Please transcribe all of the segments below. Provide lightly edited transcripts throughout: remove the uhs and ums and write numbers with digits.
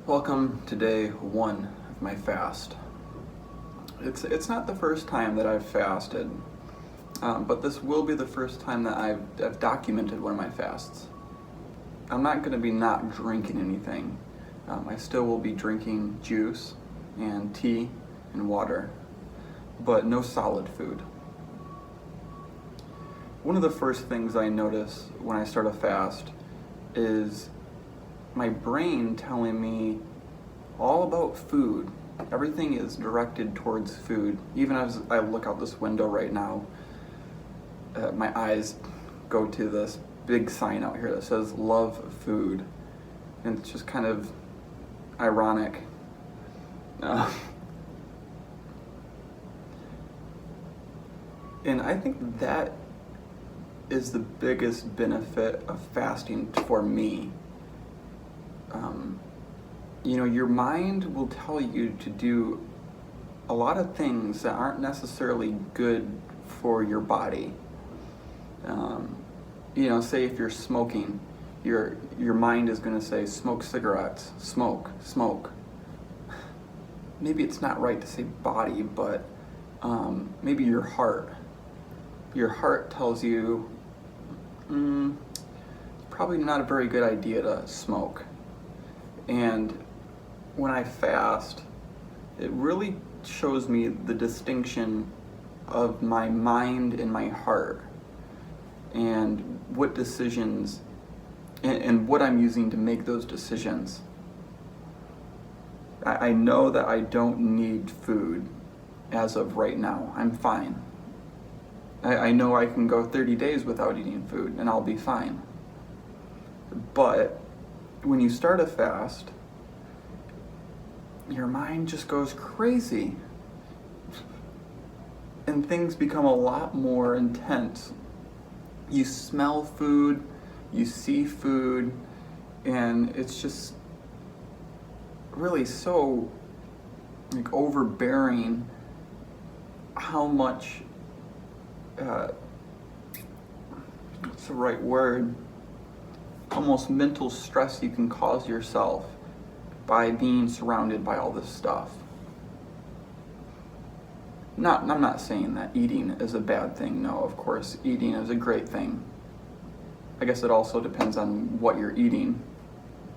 Welcome to day one of my fast. It's not the first time that I've fasted, but this will be the first time that I've documented one of my fasts. I'm not going to be not drinking anything. I still will be drinking juice and tea and water, but no solid food. One of the first things I notice when I start a fast is my brain telling me all about food. Everything is directed towards food. Even as I look out this window right now, my eyes go to this big sign out here that says love food. And it's just kind of ironic. And I think that is the biggest benefit of fasting for me. Your mind will tell you to do a lot of things that aren't necessarily good for your body. Say if you're smoking, your mind is going to say, smoke cigarettes, smoke. Maybe it's not right to say body, but maybe your heart. Your heart tells you, it's probably not a very good idea to smoke. And when I fast, it really shows me the distinction of my mind and my heart, and what decisions and what I'm using to make those decisions. I know that I don't need food as of right now. I'm fine. I know I can go 30 days without eating food and I'll be fine. But when you start a fast, your mind just goes crazy and things become a lot more intense. You smell food, you see food, and it's just really so overbearing how much what's the right word? Almost mental stress you can cause yourself by being surrounded by all this stuff. I'm not saying that eating is a bad thing. No, of course, eating is a great thing. I guess it also depends on what you're eating.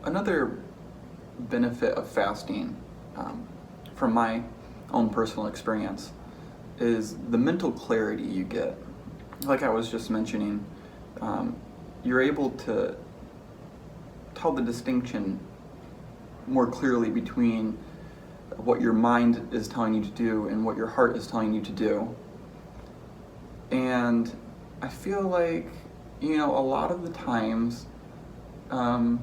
Another benefit of fasting, from my own personal experience, is the mental clarity you get. Like I was just mentioning, you're able to tell the distinction more clearly between what your mind is telling you to do and what your heart is telling you to do. And I feel like, a lot of the times, I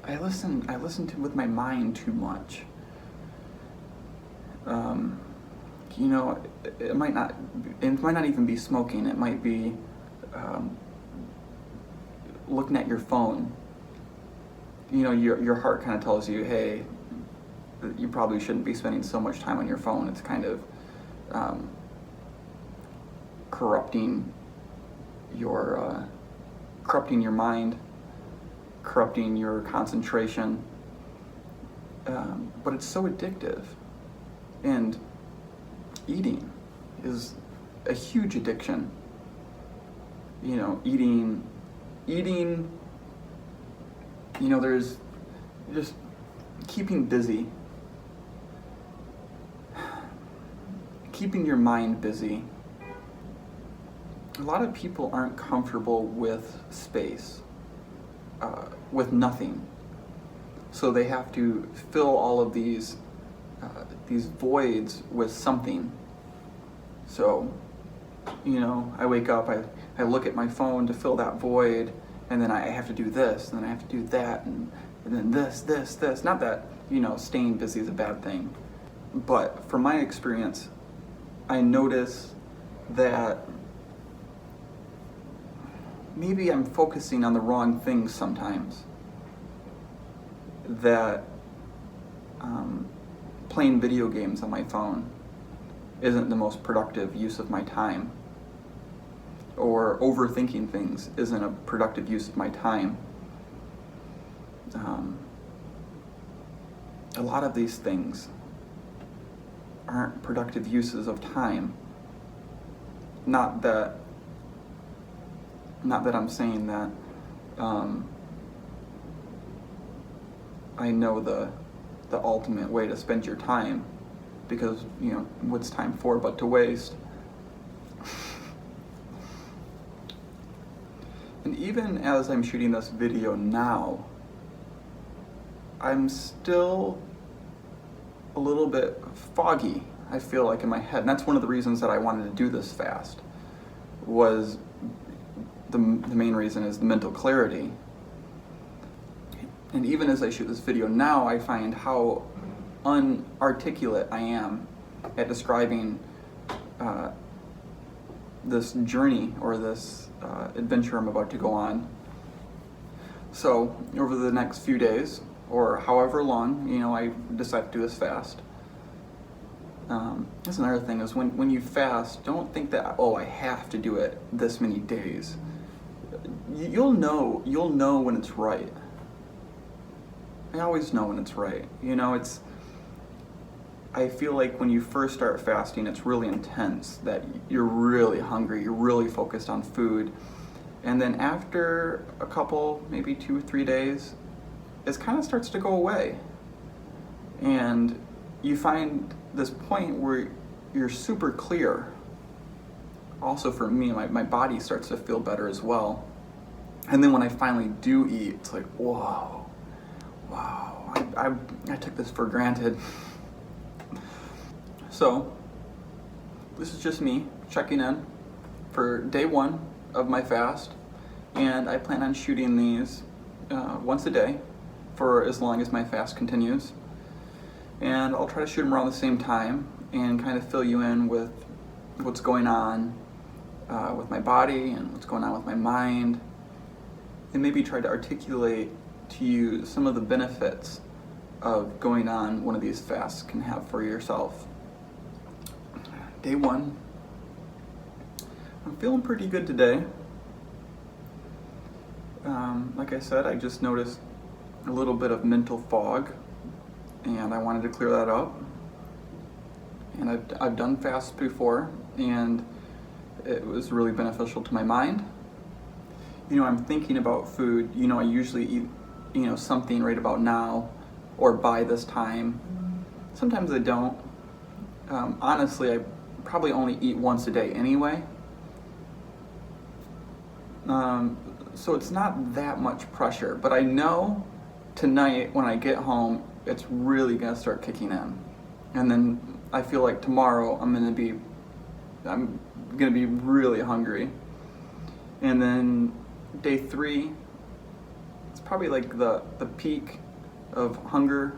listen to with my mind too much. It might not even be smoking. It might be looking at your phone. Your heart kind of tells you, hey, you probably shouldn't be spending so much time on your phone. It's kind of corrupting your mind, corrupting your concentration. But it's so addictive. And eating is a huge addiction. Eating, there's just keeping busy, keeping your mind busy. A lot of people aren't comfortable with space, with nothing. So they have to fill all of these voids with something. So, I wake up, I look at my phone to fill that void, and then I have to do this, and then I have to do that, and then this. Not that, staying busy is a bad thing. But from my experience, I notice that maybe I'm focusing on the wrong things sometimes. That playing video games on my phone isn't the most productive use of my time. Or overthinking things isn't a productive use of my time. a lot of these things aren't productive uses of time. Not that I'm saying that I know the ultimate way to spend your time, because what's time for but to waste. And even as I'm shooting this video now, I'm still a little bit foggy, I feel like, in my head. And that's one of the reasons that I wanted to do this fast. Was the main reason is the mental clarity. And even as I shoot this video now, I find how unarticulate I am at describing this journey or this adventure I'm about to go on. So over the next few days, or however long, I decide to do this fast. That's another thing, is when you fast, don't think that, I have to do it this many days. You'll know when it's right. I always know when it's right. I feel like when you first start fasting, it's really intense, that you're really hungry, you're really focused on food. And then after a couple, maybe 2-3 days, it kind of starts to go away. And you find this point where you're super clear. Also for me, my body starts to feel better as well. And then when I finally do eat, it's like, wow, I took this for granted. So, this is just me checking in for day 1 of my fast, and I plan on shooting these once a day for as long as my fast continues. And I'll try to shoot them around the same time and kind of fill you in with what's going on with my body and what's going on with my mind, and maybe try to articulate to you some of the benefits of going on one of these fasts can have for yourself. Day 1. I'm feeling pretty good today. Like I said, I just noticed a little bit of mental fog, and I wanted to clear that up. And I've done fasts before, and it was really beneficial to my mind. I'm thinking about food. I usually eat, something right about now or by this time. Sometimes I don't. Honestly, I probably only eat once a day anyway. So it's not that much pressure, but I know tonight when I get home, it's really gonna start kicking in. And then I feel like tomorrow I'm gonna be really hungry. And then day 3, it's probably like the peak of hunger.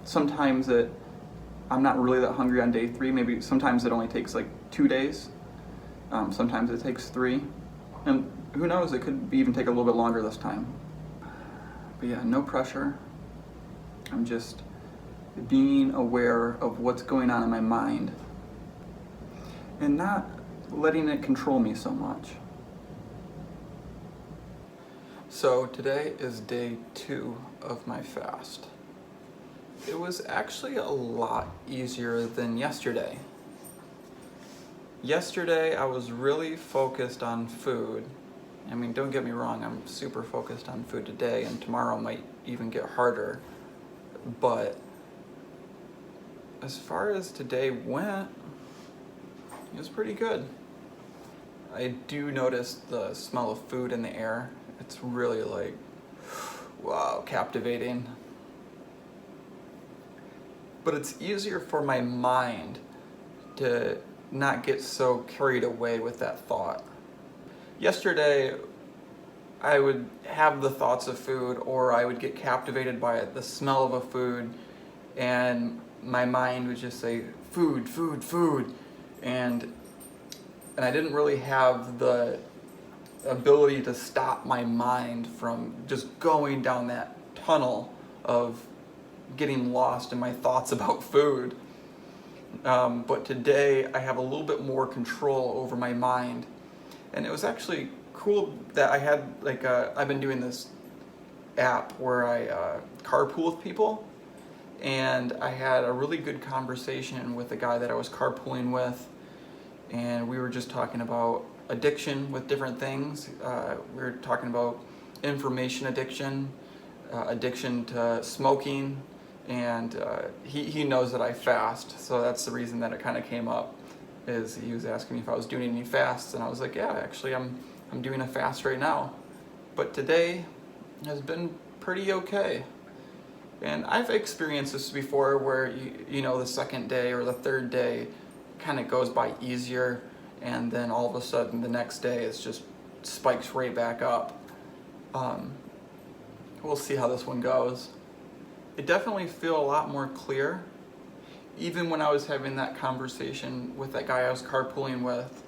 Sometimes I'm not really that hungry on day 3. Maybe sometimes it only takes like 2 days. Sometimes it takes 3. And who knows, it could even take a little bit longer this time. But yeah, no pressure. I'm just being aware of what's going on in my mind and not letting it control me so much. So today is day 2 of my fast. It was actually a lot easier than yesterday. Yesterday I was really focused on food. I mean, don't get me wrong, I'm super focused on food today, and tomorrow might even get harder. But as far as today went, it was pretty good. I do notice the smell of food in the air. It's really like, wow, captivating. But it's easier for my mind to not get so carried away with that thought. Yesterday, I would have the thoughts of food, or I would get captivated by the smell of a food, and my mind would just say, food, food, food. And I didn't really have the ability to stop my mind from just going down that tunnel of getting lost in my thoughts about food. But today I have a little bit more control over my mind. And it was actually cool that I had I've been doing this app where I carpool with people. and I had a really good conversation with a guy that I was carpooling with, and we were just talking about addiction with different things. We were talking about information addiction, addiction to smoking, and he knows that I fast, so that's the reason that it kind of came up. Is he was asking me if I was doing any fasts, and I was like, yeah, actually I'm doing a fast right now. But today has been pretty okay. And I've experienced this before where you know the second day or the third day kind of goes by easier, and then all of a sudden the next day it's just spikes right back up. We'll see how this one goes. It definitely feel a lot more clear. Even when I was having that conversation with that guy I was carpooling with,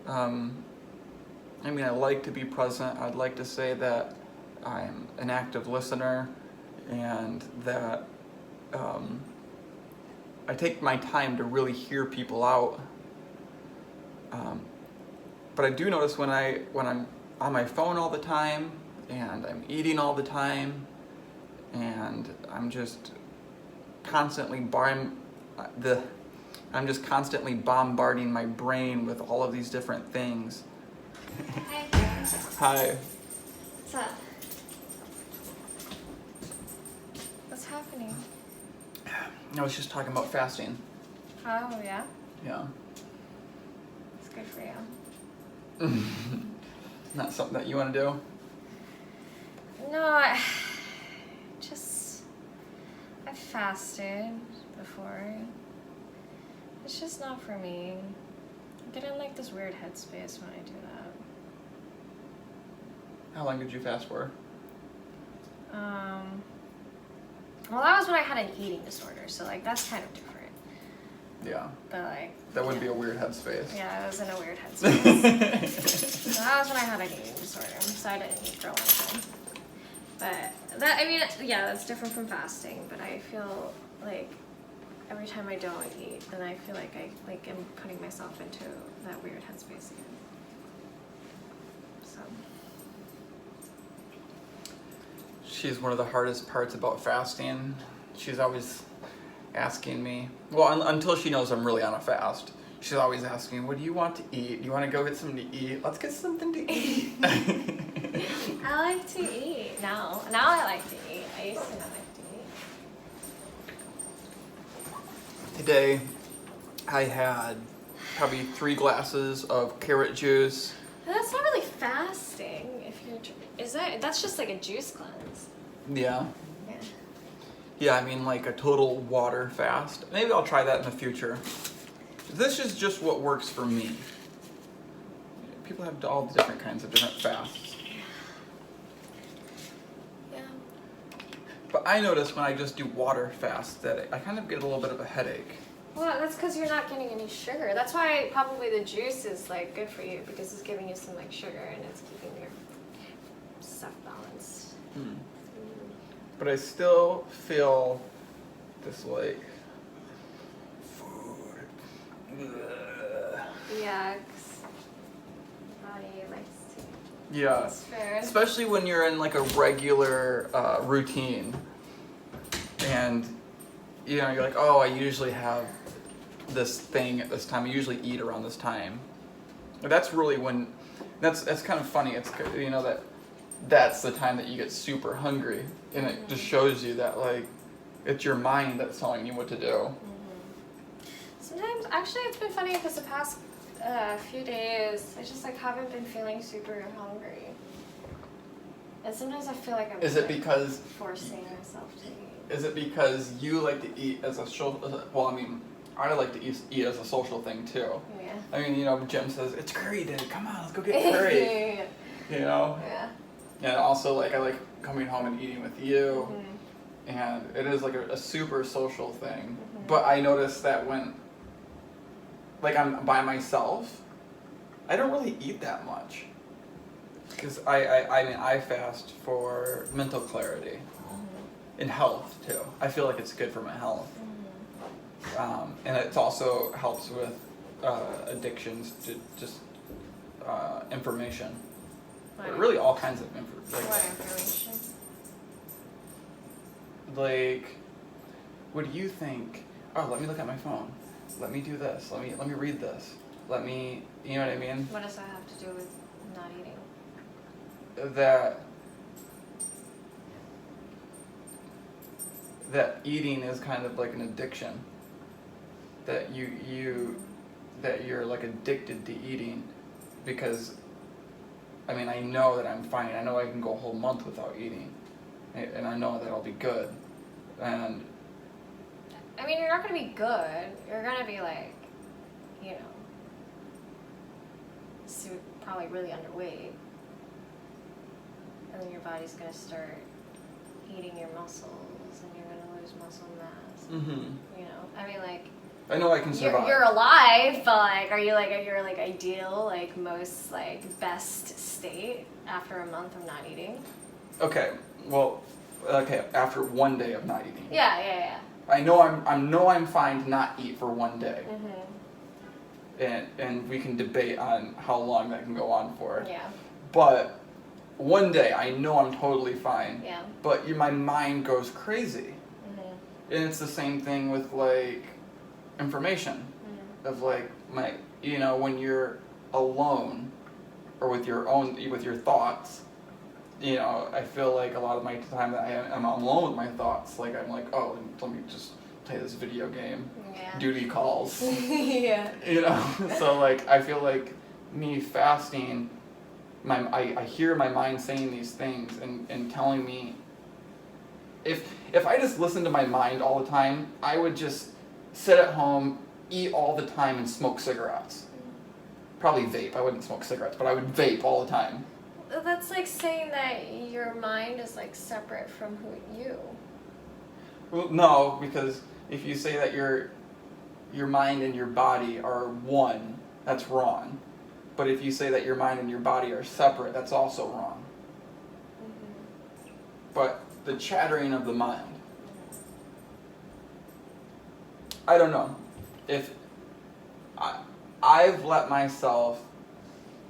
I mean, I like to be present. I'd like to say that I'm an active listener and that I take my time to really hear people out. But I do notice when I'm on my phone all the time and I'm eating all the time and I'm just constantly bombarding my brain with all of these different things. Hi. Hi. What's up? What's happening? I was just talking about fasting. Oh, yeah? Yeah. It's good for you. Not something that you want to do? No, I've fasted before. It's just not for me. I get in like this weird headspace when I do that. How long did you fast for? Well, that was when I had an eating disorder, so like that's kind of different. Yeah. But like That would be a weird headspace. Yeah, I was in a weird headspace. So that was when I had an eating disorder, so I didn't eat for a long time. But that, I mean, yeah, that's different from fasting. But I feel like every time I don't eat, then I feel like I am putting myself into that weird headspace again. So. She's one of the hardest parts about fasting. She's always asking me, well, until she knows I'm really on a fast, she's always asking, what do you want to eat? Do you want to go get something to eat? Let's get something to eat. I like to eat now. Now I like to eat. I used to not like to eat. Today, I had probably 3 glasses of carrot juice. That's not really fasting. If you're, that's just like a juice cleanse. Yeah. Yeah. Yeah, I mean like a total water fast. Maybe I'll try that in the future. This is just what works for me. People have all the different kinds of different fasts. Yeah. But I notice when I just do water fast that I kind of get a little bit of a headache. Well, that's because you're not getting any sugar. That's why probably the juice is like good for you because it's giving you some like sugar and it's keeping your stuff balanced. But I still feel this like food. Ugh. Yeah, 'cause body likes to. Yeah. That's fair. Especially when you're in like a regular routine, and you know you're like, oh, I usually have this thing at this time. I usually eat around this time. But that's really when. That's kind of funny. It's you know that's the time that you get super hungry, and it just shows you that like it's your mind that's telling you what to do. Sometimes, actually, it's been funny because the past few days, I just like haven't been feeling super hungry, and sometimes I feel like I'm. Is it because forcing myself to eat? Is it because you like to eat as a social? Well, I mean, I like to eat as a social thing too. Yeah. I mean, you know, Jim says it's curry day. Come on, let's go get curry. Yeah. You know. Yeah. And also, like, I like coming home and eating with you, and it is like a super social thing. But I notice that when, like, I'm by myself, I don't really eat that much. Because I mean, I fast for mental clarity and health too. I feel like it's good for my health. And it also helps with addictions to just information. But really all kinds of What information? like Would you think, oh, let me look at my phone. Let me do this. Let me read this. Let me, you know what I mean? What does that have to do with not eating? That eating is kind of like an addiction. That you're like addicted to eating, because I mean, I know that I'm fine. I know I can go a whole month without eating, and I know that I'll be good. And I mean, you're not gonna be good. You're gonna be like, you know, probably really underweight, and then your body's gonna start eating your muscles, and you're gonna lose muscle mass. mm-hmm. You know, I mean, like. I know I can survive. You're alive, but like, are you like at your like ideal, like most like best state after a month of not eating? Okay, well, after one day of not eating. Yeah. I know I'm fine to not eat for one day. Mm-hmm. And we can debate on how long that can go on for. Yeah. But one day I know I'm totally fine. Yeah. But my mind goes crazy. Mm-hmm. And it's the same thing with like information. Mm-hmm. Of like when you're alone or with your thoughts, I feel like a lot of my time that I'm alone with my thoughts, like I'm like, oh, let me just play this video game. Yeah. Duty calls. Yeah. So like I feel like me fasting, I hear my mind saying these things and telling me, if I just listened to my mind all the time, I would just sit at home, eat all the time, and smoke cigarettes. Probably vape. I wouldn't smoke cigarettes, but I would vape all the time. That's like saying that your mind is like separate from you. Well, no, because if you say that your mind and your body are one, that's wrong. But if you say that your mind and your body are separate, that's also wrong. Mm-hmm. But the chattering of the mind, I don't know. If I've let myself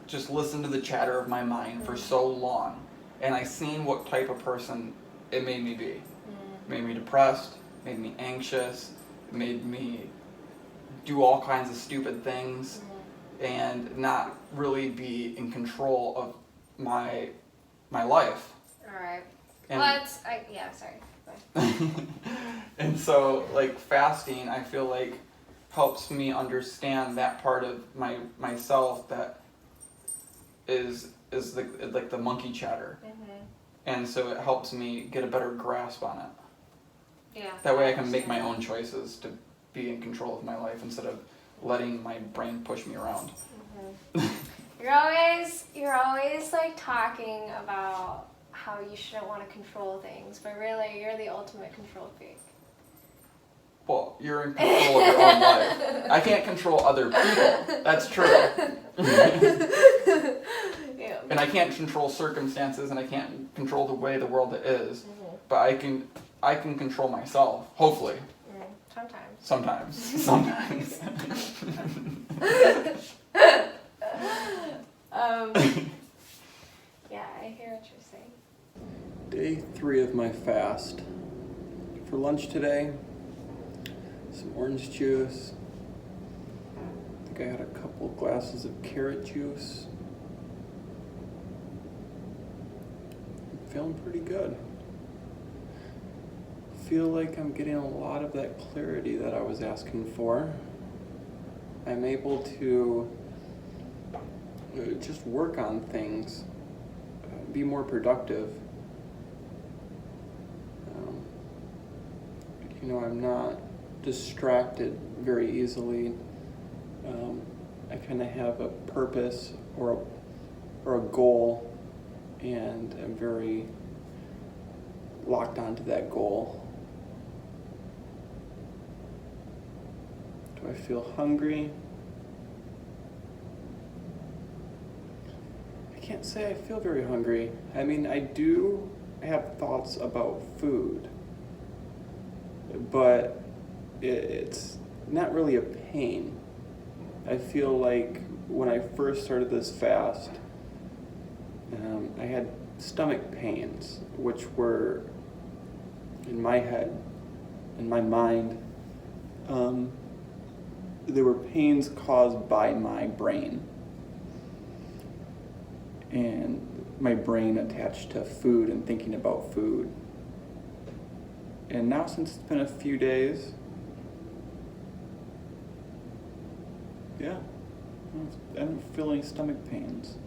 just listen to the chatter of my mind for so long, and I've seen what type of person it made me be. It made me depressed, made me anxious, made me do all kinds of stupid things, and not really be in control of my life. Alright. And sorry. and so, like, fasting, I feel like helps me understand that part of myself that is like the monkey chatter. Mm-hmm. And so it helps me get a better grasp on it. Yeah. That way I can make my own choices to be in control of my life instead of letting my brain push me around. Mm-hmm. You're always like talking about how you shouldn't want to control things, but really you're the ultimate control freak. Well, you're in control of your own life. I can't control other people. That's true. Yeah. And I can't control circumstances, and I can't control the way the world is. Mm-hmm. But I can control myself. Hopefully. Sometimes. Sometimes. Yeah, I hear what you're saying. Day 3 of my fast. For lunch today, some orange juice. I think I had a couple glasses of carrot juice. I'm feeling pretty good. Feel like I'm getting a lot of that clarity that I was asking for. I'm able to just work on things, be more productive. I'm not distracted very easily. I kind of have a purpose or a goal, and I'm very locked onto that goal. Do I feel hungry? I can't say I feel very hungry. I mean, I do have thoughts about food, but it's not really a pain. I feel like when I first started this fast, I had stomach pains, which were, in my head, in my mind. There were pains caused by my brain. And my brain attached to food and thinking about food. And now, since it's been a few days, yeah, I'm feeling stomach pains.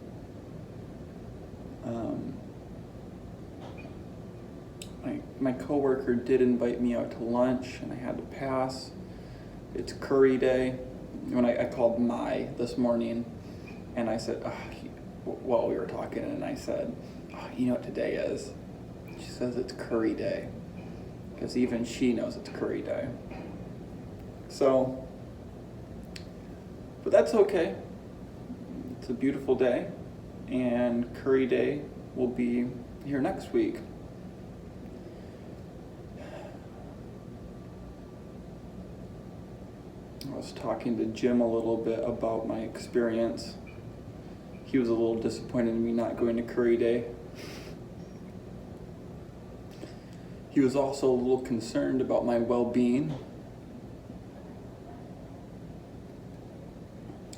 My coworker did invite me out to lunch, and I had to pass. It's curry day. When I called Mai this morning, and I said, while we were talking, and I said, you know what today is? She says it's curry day, because even she knows it's curry day. So, but that's okay. It's a beautiful day, and curry day will be here next week. I was talking to Jim a little bit about my experience. He was a little disappointed in me not going to curry day. He was also a little concerned about my well-being,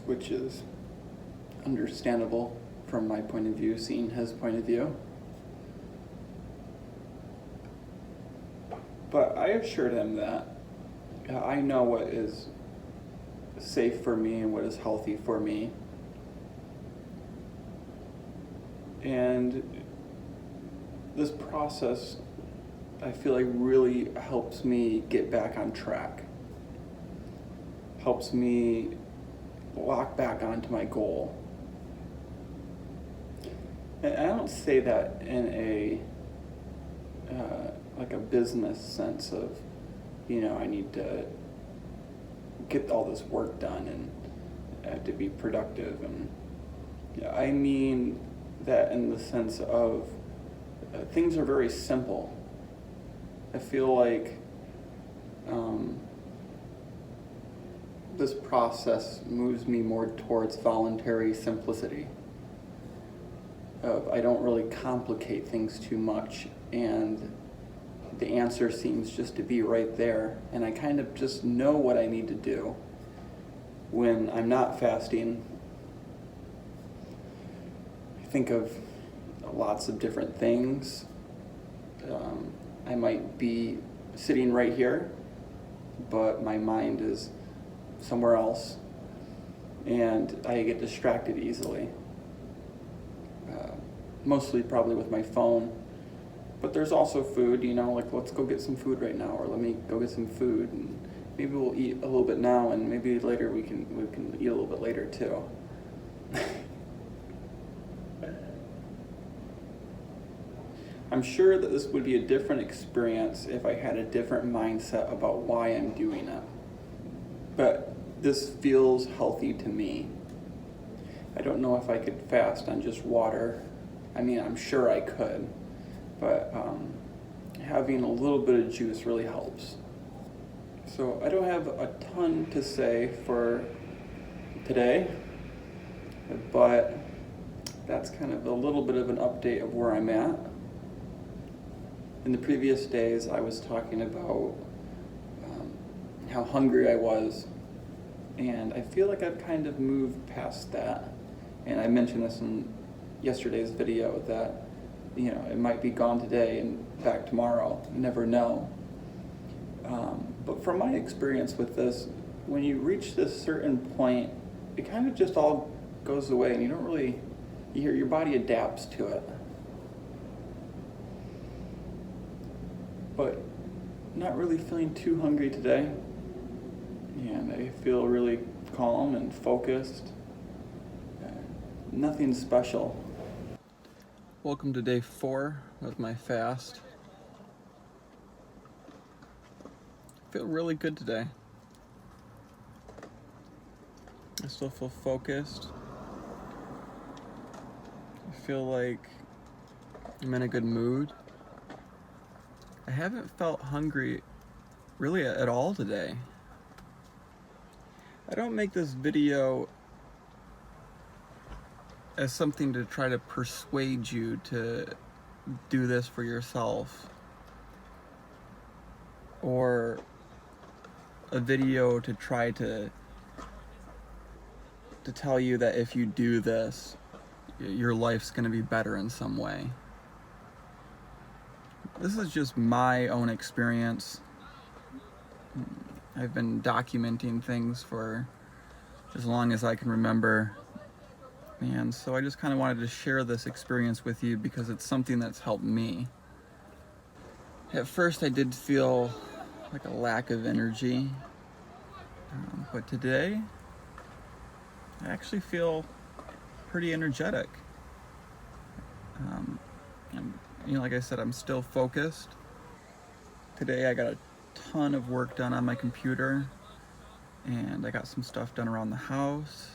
which is understandable from my point of view, seeing his point of view. But I assured him that I know what is safe for me and what is healthy for me. And this process, I feel like, really helps me get back on track. Helps me lock back onto my goal. And I don't say that in a like a business sense of, I need to get all this work done and I have to be productive. And I mean that in the sense of things are very simple. I feel like this process moves me more towards voluntary simplicity. I don't really complicate things too much, and the answer seems just to be right there, and I kind of just know what I need to do when I'm not fasting. I think of lots of different things. I might be sitting right here, but my mind is somewhere else, and I get distracted easily. Mostly probably with my phone, but there's also food, like let's go get some food right now, or let me go get some food, and maybe we'll eat a little bit now, and maybe later we can eat a little bit later too. I'm sure that this would be a different experience if I had a different mindset about why I'm doing it. But this feels healthy to me. I don't know if I could fast on just water. I mean, I'm sure I could, but having a little bit of juice really helps. So I don't have a ton to say for today, but that's kind of a little bit of an update of where I'm at. In the previous days, I was talking about how hungry I was, and I feel like I've kind of moved past that. And I mentioned this in yesterday's video that, it might be gone today and back tomorrow. You never know. But from my experience with this, when you reach this certain point, it kind of just all goes away, and you don't really, your body adapts to it. But not really feeling too hungry today, and I feel really calm and focused. Nothing special. Welcome to day 4 of my fast. I feel really good today. I still feel focused. I feel like I'm in a good mood. I haven't felt hungry really at all today. I don't make this video as something to try to persuade you to do this for yourself. or a video to try to tell you that if you do this, your life's going to be better in some way. This is just my own experience. I've been documenting things for as long as I can remember. And so I just kind of wanted to share this experience with you because it's something that's helped me. At first I did feel like a lack of energy, but today I actually feel pretty energetic. And, like I said, I'm still focused. Today I got a ton of work done on my computer, and I got some stuff done around the house,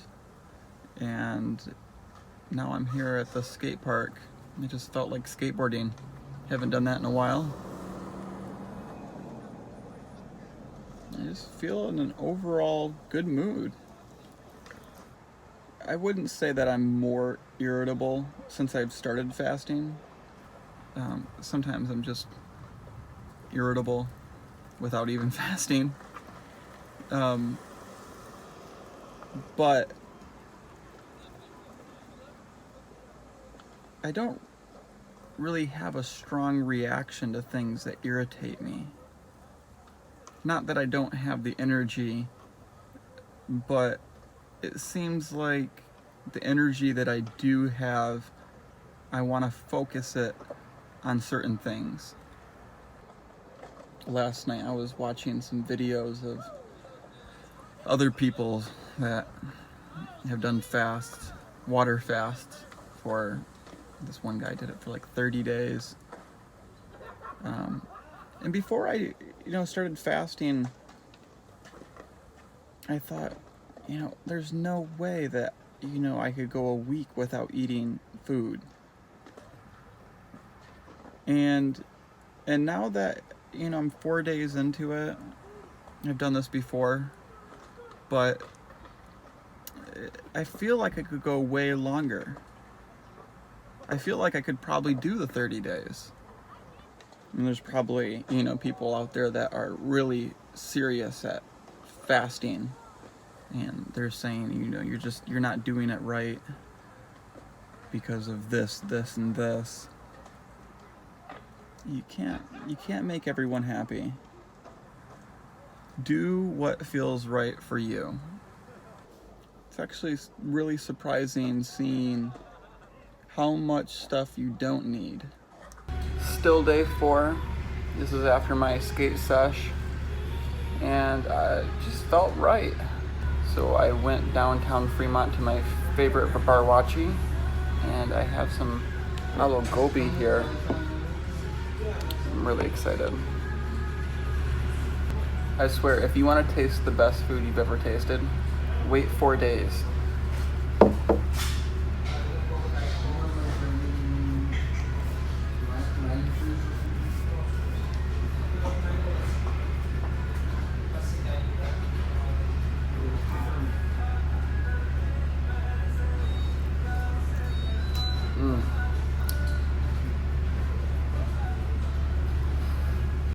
and now I'm here at the skate park. It just felt like skateboarding. Haven't done that in a while. I just feel in an overall good mood. I wouldn't say that I'm more irritable since I've started fasting. Sometimes I'm just irritable without even fasting. But I don't really have a strong reaction to things that irritate me. Not that I don't have the energy, but it seems like the energy that I do have, I want to focus it on certain things. Last night I was watching some videos of other people that have done fasts, water fasts, for this one guy did it for like 30 days. And before I started fasting, I thought, there's no way that I could go a week without eating food. And now that I'm 4 days into it, I've done this before, but I feel like I could go way longer. I feel like I could probably do the 30 days. And there's probably, people out there that are really serious at fasting, and they're saying, you're not doing it right because of this, and this. You can't make everyone happy. Do what feels right for you. It's actually really surprising seeing how much stuff you don't need. Still day 4. This is after my skate sesh, and it just felt right. So I went downtown Fremont to my favorite barwachi, and I have some alo gobi here. I'm really excited. I swear, if you want to taste the best food you've ever tasted, wait 4 days.